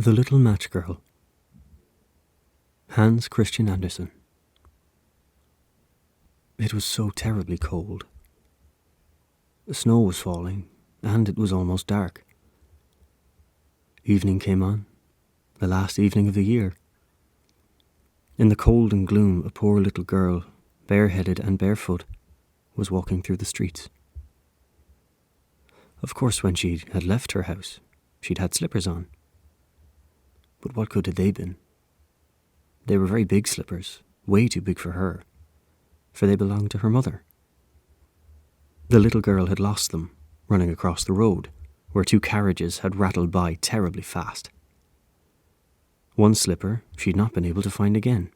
The Little Match Girl. Hans Christian Andersen. It was so terribly cold. The snow was falling, and it was almost dark. Evening came on, the last evening of the year. In the cold and gloom, a poor little girl, bareheaded and barefoot, was walking through the streets. Of course, when she had left her house, she'd had slippers on. But what good had they been? They were very big slippers, way too big for her, for they belonged to her mother. The little girl had lost them, running across the road, where two carriages had rattled by terribly fast. One slipper she'd not been able to find again,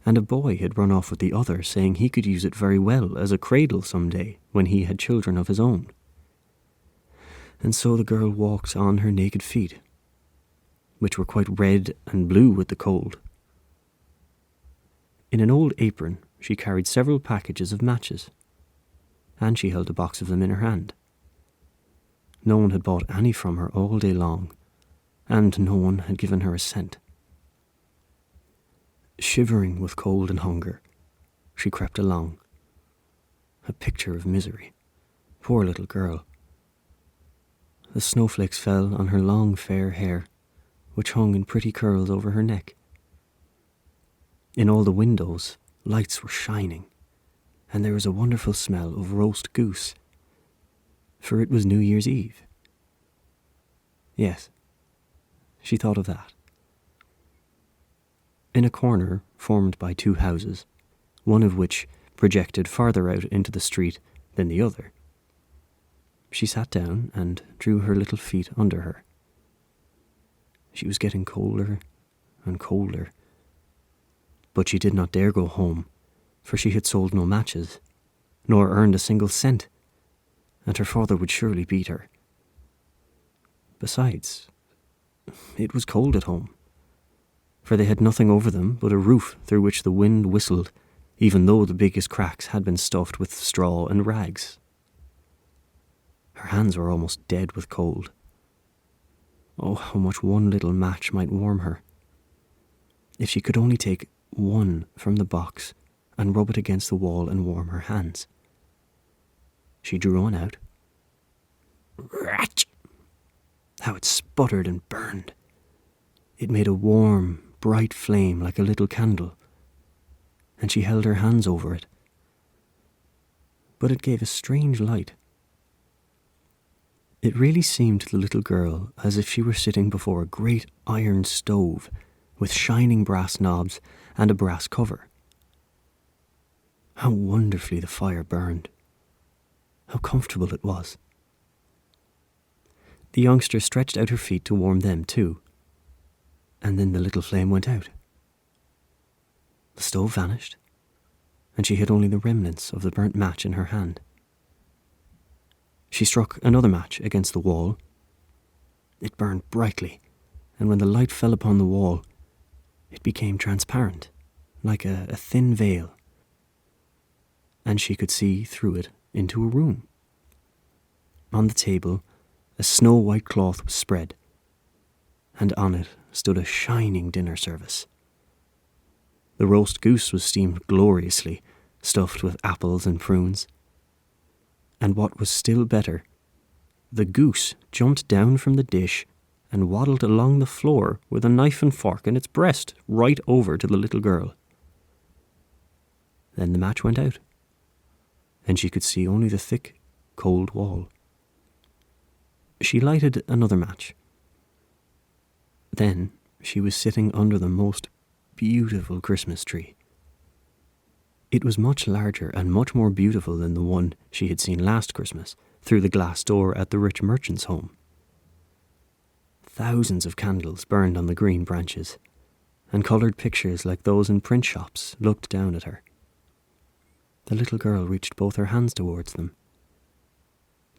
and a boy had run off with the other, saying he could use it very well as a cradle some day when he had children of his own. And so the girl walked on her naked feet, which were quite red and blue with the cold. In an old apron she carried several packages of matches, and she held a box of them in her hand. No one had bought any from her all day long, and no one had given her a cent. Shivering with cold and hunger, she crept along, a picture of misery. Poor little girl. The snowflakes fell on her long fair hair, which hung in pretty curls over her neck. In all the windows, lights were shining, and there was a wonderful smell of roast goose, for it was New Year's Eve. Yes, she thought of that. In a corner formed by two houses, one of which projected farther out into the street than the other, she sat down and drew her little feet under her. She was getting colder and colder, but she did not dare go home, for she had sold no matches, nor earned a single cent, and her father would surely beat her. Besides, it was cold at home, for they had nothing over them but a roof through which the wind whistled, even though the biggest cracks had been stuffed with straw and rags. Her hands were almost dead with cold. Oh, how much one little match might warm her. If she could only take one from the box and rub it against the wall and warm her hands. She drew one out. Ratch! How it sputtered and burned. It made a warm, bright flame like a little candle, and she held her hands over it. But it gave a strange light. It really seemed to the little girl as if she were sitting before a great iron stove with shining brass knobs and a brass cover. How wonderfully the fire burned. How comfortable it was. The youngster stretched out her feet to warm them too, and then the little flame went out. The stove vanished, and she had only the remnants of the burnt match in her hand. She struck another match against the wall. It burned brightly, and when the light fell upon the wall, it became transparent, like a thin veil, and she could see through it into a room. On the table, a snow-white cloth was spread, and on it stood a shining dinner service. The roast goose was steamed gloriously, stuffed with apples and prunes. And what was still better, the goose jumped down from the dish and waddled along the floor with a knife and fork in its breast right over to the little girl. Then the match went out, and she could see only the thick, cold wall. She lighted another match. Then she was sitting under the most beautiful Christmas tree. It was much larger and much more beautiful than the one she had seen last Christmas through the glass door at the rich merchant's home. Thousands of candles burned on the green branches, and coloured pictures like those in print shops looked down at her. The little girl reached both her hands towards them.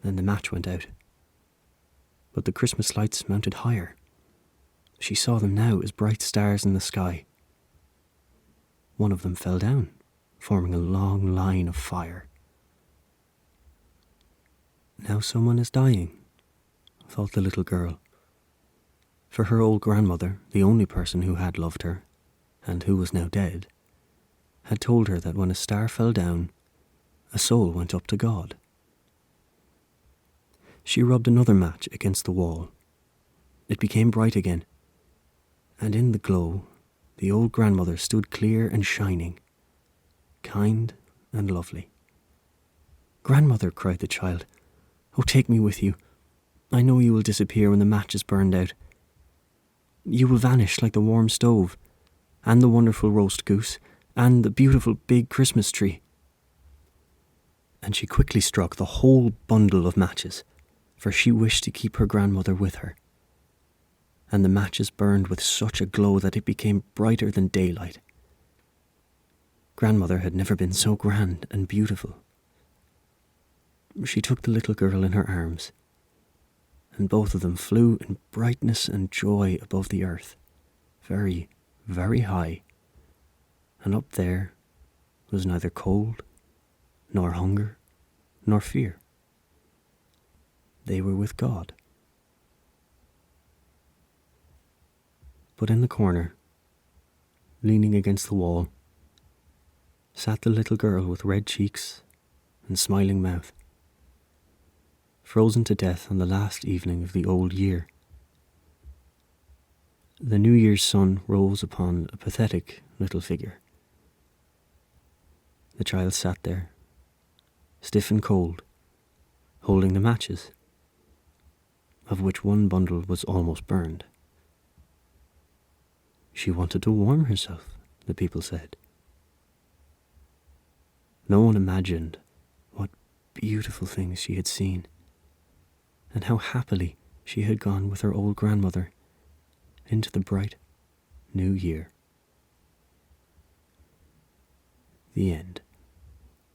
Then the match went out. But the Christmas lights mounted higher. She saw them now as bright stars in the sky. One of them fell down, forming a long line of fire. Now someone is dying, thought the little girl, For her old grandmother, the only person who had loved her, and who was now dead, had told her that when a star fell down, a soul went up to God. She rubbed another match against the wall. It became bright again, and in the glow, the old grandmother stood clear and shining, kind and lovely. "Grandmother," cried the child, "oh, take me with you. I know you will disappear when the match is burned out. You will vanish like the warm stove, and the wonderful roast goose, and the beautiful big Christmas tree." And she quickly struck the whole bundle of matches, for she wished to keep her grandmother with her. And the matches burned with such a glow that it became brighter than daylight. Grandmother had never been so grand and beautiful. She took the little girl in her arms, and both of them flew in brightness and joy above the earth, very, very high, and up there was neither cold, nor hunger, nor fear. They were with God. But in the corner, leaning against the wall, sat the little girl with red cheeks and smiling mouth, frozen to death on the last evening of the old year. The New Year's sun rose upon a pathetic little figure. The child sat there, stiff and cold, holding the matches, of which one bundle was almost burned. She wanted to warm herself, the people said. No one imagined what beautiful things she had seen, and how happily she had gone with her old grandmother into the bright new year. The end.